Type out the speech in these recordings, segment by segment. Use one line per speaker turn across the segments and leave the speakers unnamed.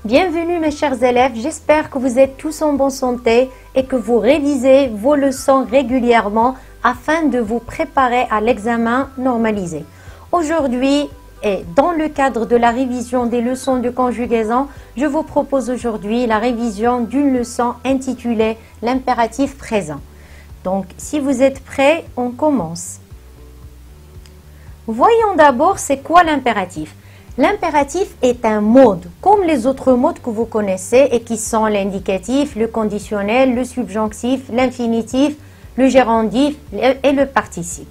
Bienvenue mes chers élèves, j'espère que vous êtes tous en bonne santé et que vous révisez vos leçons régulièrement afin de vous préparer à l'examen normalisé. Aujourd'hui, et dans le cadre de la révision des leçons de conjugaison, je vous propose aujourd'hui la révision d'une leçon intitulée l'impératif présent. Donc, si vous êtes prêts, on commence. Voyons d'abord c'est quoi l'impératif. L'impératif est un mode, comme les autres modes que vous connaissez et qui sont l'indicatif, le conditionnel, le subjonctif, l'infinitif, le gérondif et le participe.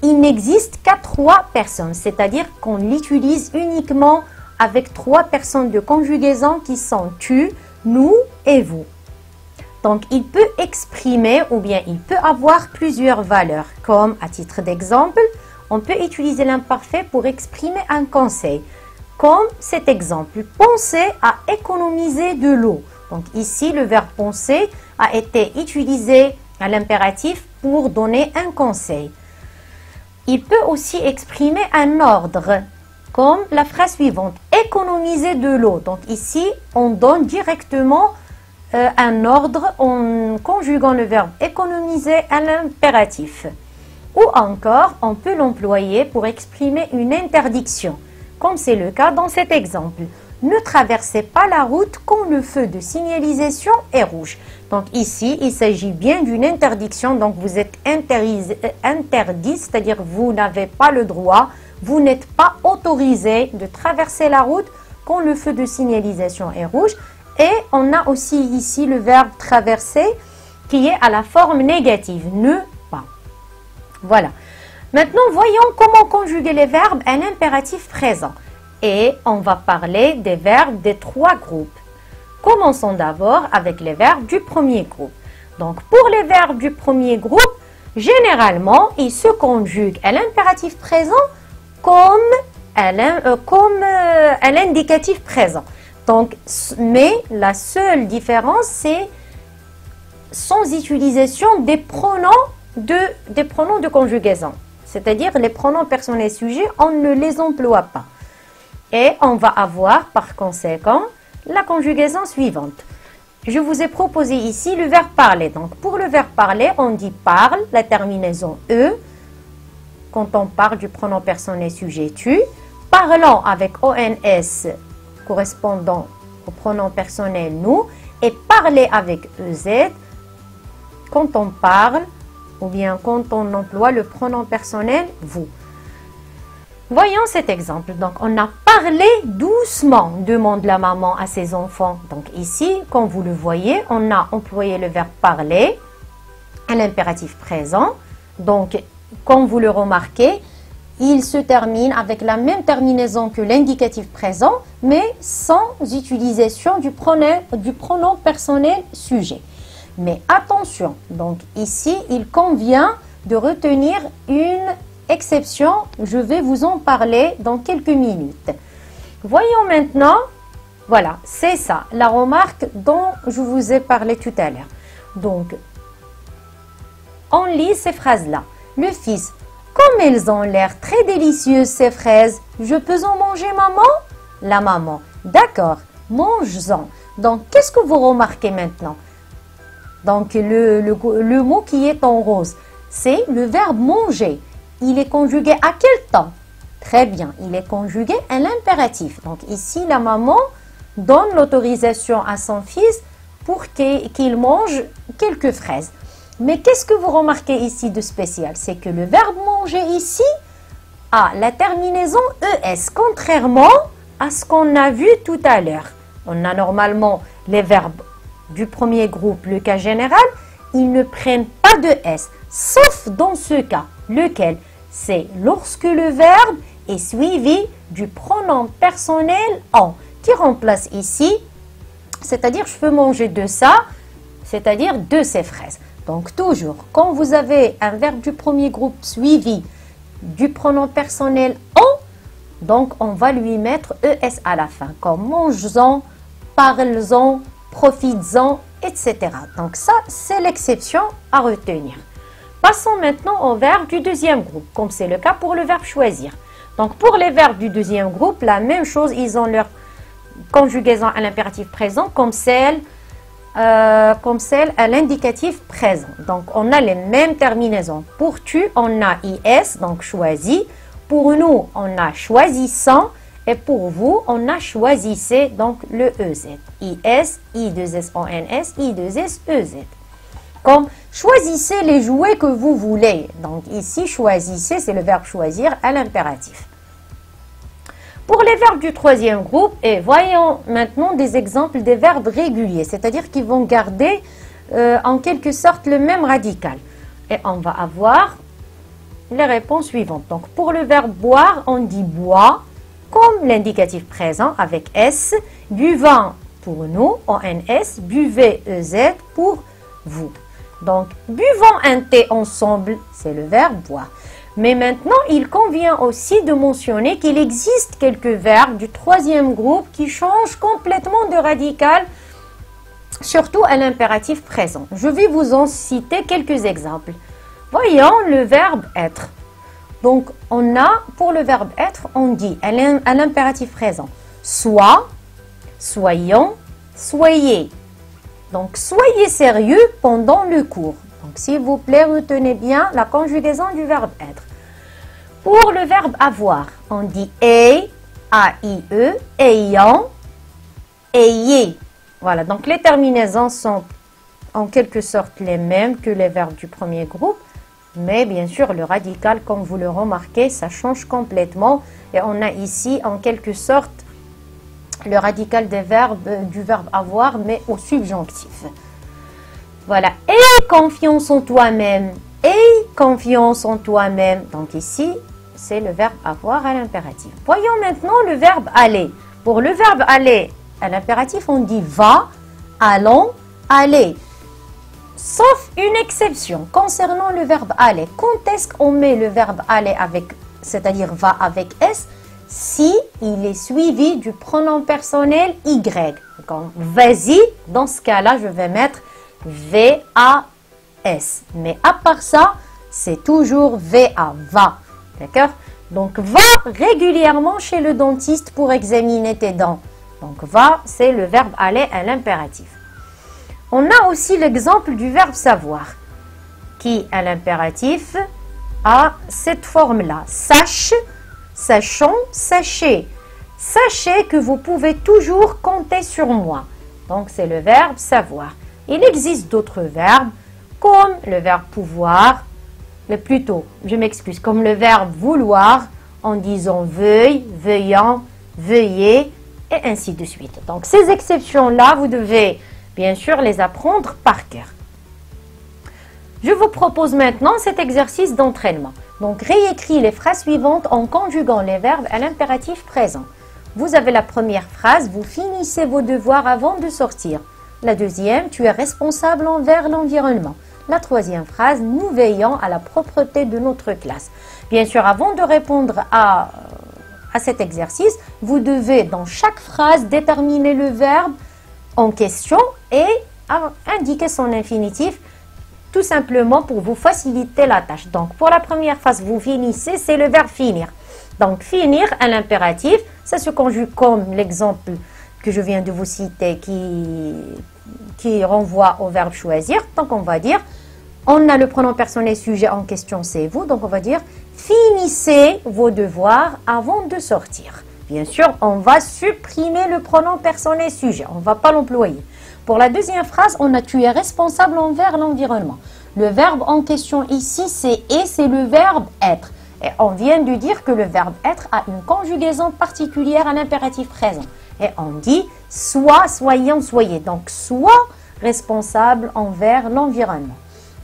Il n'existe qu'à 3 personnes, c'est-à-dire qu'on l'utilise uniquement avec 3 personnes de conjugaison qui sont tu, nous et vous. Donc, il peut exprimer ou bien il peut avoir plusieurs valeurs, comme à titre d'exemple, on peut utiliser l'imparfait pour exprimer un conseil, comme cet exemple. Pensez à économiser de l'eau. Donc ici, le verbe penser a été utilisé à l'impératif pour donner un conseil. Il peut aussi exprimer un ordre, comme la phrase suivante. Économiser de l'eau. Donc ici, on donne directement un ordre en conjuguant le verbe économiser à l'impératif. Ou encore, on peut l'employer pour exprimer une interdiction, comme c'est le cas dans cet exemple. Ne traversez pas la route quand le feu de signalisation est rouge. Donc ici, il s'agit bien d'une interdiction, donc vous êtes interdit, c'est-à-dire vous n'avez pas le droit, vous n'êtes pas autorisé de traverser la route quand le feu de signalisation est rouge. Et on a aussi ici le verbe traverser qui est à la forme négative, ne pas. Voilà. Maintenant, voyons comment conjuguer les verbes à l'impératif présent. Et on va parler des verbes des 3 groupes. Commençons d'abord avec les verbes du premier groupe. Donc, pour les verbes du premier groupe, généralement, ils se conjuguent à l'impératif présent comme à l'indicatif présent. Donc, mais la seule différence, c'est sans utilisation des pronoms de conjugaison. C'est-à-dire les pronoms personnels sujets, on ne les emploie pas. Et on va avoir par conséquent la conjugaison suivante. Je vous ai proposé ici le verbe parler. Donc pour le verbe parler, on dit parle, la terminaison e, quand on parle du pronom personnel sujet tu. Parlons avec ons correspondant au pronom personnel nous. Et parler avec ez quand on parle ou bien quand on emploie le pronom personnel vous. Voyons cet exemple. Donc, on a parlé doucement, demande la maman à ses enfants. Donc ici, comme vous le voyez, on a employé le verbe parler à l'impératif présent. Donc, comme vous le remarquez, il se termine avec la même terminaison que l'indicatif présent, mais sans utilisation du pronom personnel sujet. Mais attention, donc ici, il convient de retenir une exception. Je vais vous en parler dans quelques minutes. Voyons maintenant, voilà, c'est ça, la remarque dont je vous ai parlé tout à l'heure. Donc, on lit ces phrases-là. Le fils, comme elles ont l'air très délicieuses ces fraises, je peux en manger maman? La maman, d'accord, mange-en. Donc, qu'est-ce que vous remarquez maintenant? Donc, le mot qui est en rose, c'est le verbe manger. Il est conjugué à quel temps? Très bien, il est conjugué à l'impératif. Donc, ici, la maman donne l'autorisation à son fils pour qu'il mange quelques fraises. Mais qu'est-ce que vous remarquez ici de spécial? C'est que le verbe manger ici a la terminaison ES, contrairement à ce qu'on a vu tout à l'heure. On a normalement les verbes du premier groupe, le cas général, ils ne prennent pas de S, sauf dans ce cas, lequel? C'est lorsque le verbe est suivi du pronom personnel en, qui remplace ici, c'est-à-dire je peux manger de ça, c'est-à-dire de ces fraises. Donc toujours, quand vous avez un verbe du premier groupe suivi du pronom personnel en, donc on va lui mettre ES à la fin, comme mange-en, parle-en, profites-en, etc. Donc ça, c'est l'exception à retenir. Passons maintenant au verbe du deuxième groupe, comme c'est le cas pour le verbe choisir. Donc pour les verbes du deuxième groupe, la même chose, ils ont leur conjugaisons à l'impératif présent comme celle à l'indicatif présent. Donc, on a les mêmes terminaisons. Pour tu, on a IS, donc choisi. Pour nous, on a choisissant. Et pour vous, on a choisissez, donc le EZ. IS, I2SONS, I2S, EZ. Comme choisissez les jouets que vous voulez. Donc ici, choisissez, c'est le verbe choisir à l'impératif. Pour les verbes du troisième groupe, et voyons maintenant des exemples des verbes réguliers, c'est-à-dire qu'ils vont garder en quelque sorte le même radical. Et on va avoir les réponses suivantes. Donc pour le verbe boire, on dit bois, comme l'indicatif présent avec S, buvant pour nous, ONS, buvez EZ pour vous. Donc, buvons un thé ensemble, c'est le verbe boire. Mais maintenant, il convient aussi de mentionner qu'il existe quelques verbes du troisième groupe qui changent complètement de radical, surtout à l'impératif présent. Je vais vous en citer quelques exemples. Voyons le verbe être. Donc, on a, pour le verbe être, on dit à l'impératif présent, soit, soyons, soyez. Donc, soyez sérieux pendant le cours. Donc, s'il vous plaît, retenez bien la conjugaison du verbe être. Pour le verbe avoir, on dit ay, A-I-E, ayant, ayez. Voilà, donc les terminaisons sont en quelque sorte les mêmes que les verbes du premier groupe. Mais bien sûr, le radical, comme vous le remarquez, ça change complètement. Et on a ici, en quelque sorte, le radical du verbe avoir, mais au subjonctif. Voilà. Aie confiance en toi-même. Aie confiance en toi-même. Donc ici, c'est le verbe avoir à l'impératif. Voyons maintenant le verbe aller. Pour le verbe aller à l'impératif, on dit va, allons, aller. Sauf une exception concernant le verbe aller. Quand est-ce qu'on met le verbe aller avec, c'est-à-dire va avec S, si il est suivi du pronom personnel Y. Donc, vas-y, dans ce cas-là, je vais mettre V-A-S. Mais à part ça, c'est toujours V-A, va. D'accord? Donc, va régulièrement chez le dentiste pour examiner tes dents. Donc, va, c'est le verbe aller à l'impératif. On a aussi l'exemple du verbe savoir, qui à l'impératif a cette forme-là. Sache, sachons, sachez. Sachez que vous pouvez toujours compter sur moi. Donc, c'est le verbe savoir. Il existe d'autres verbes, comme le verbe pouvoir, comme le verbe vouloir, en disant veuille, veillant, veuillez, et ainsi de suite. Donc, ces exceptions-là, vous devez bien sûr les apprendre par cœur. Je vous propose maintenant cet exercice d'entraînement. Donc, réécris les phrases suivantes en conjuguant les verbes à l'impératif présent. Vous avez la première phrase, vous finissez vos devoirs avant de sortir. La deuxième, tu es responsable envers l'environnement. La troisième phrase, nous veillons à la propreté de notre classe. Bien sûr, avant de répondre à cet exercice, vous devez dans chaque phrase déterminer le verbe en question et indiquer son infinitif tout simplement pour vous faciliter la tâche. Donc, pour la première phrase, vous finissez, c'est le verbe finir. Donc, finir à l'impératif, ça se conjugue comme l'exemple que je viens de vous citer qui renvoie au verbe choisir. Donc, on va dire, on a le pronom personnel sujet en question, c'est vous. Donc, on va dire, finissez vos devoirs avant de sortir. Bien sûr, on va supprimer le pronom personnel sujet. On ne va pas l'employer. Pour la deuxième phrase, on a tu es responsable envers l'environnement. Le verbe en question ici, c'est et, c'est le verbe être. Et on vient de dire que le verbe être a une conjugaison particulière à l'impératif présent. Et on dit soit, soyons, soyez. Donc, soit responsable envers l'environnement.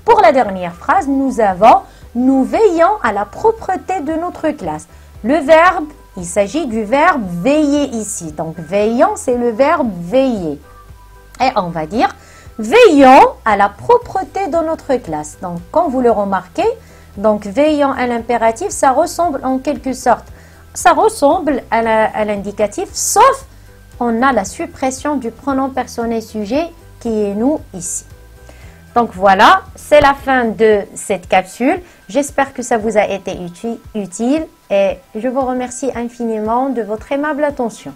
Pour la dernière phrase, nous avons nous veillons à la propreté de notre classe. Le verbe, il s'agit du verbe veiller ici. Donc, veillons, c'est le verbe veiller. Et on va dire, veillons à la propreté de notre classe. Donc, quand vous le remarquez, donc veillant à l'impératif, ça ressemble en quelque sorte, ça ressemble à l'indicatif, sauf on a la suppression du pronom personnel sujet qui est nous ici. Donc voilà, c'est la fin de cette capsule. J'espère que ça vous a été utile et je vous remercie infiniment de votre aimable attention.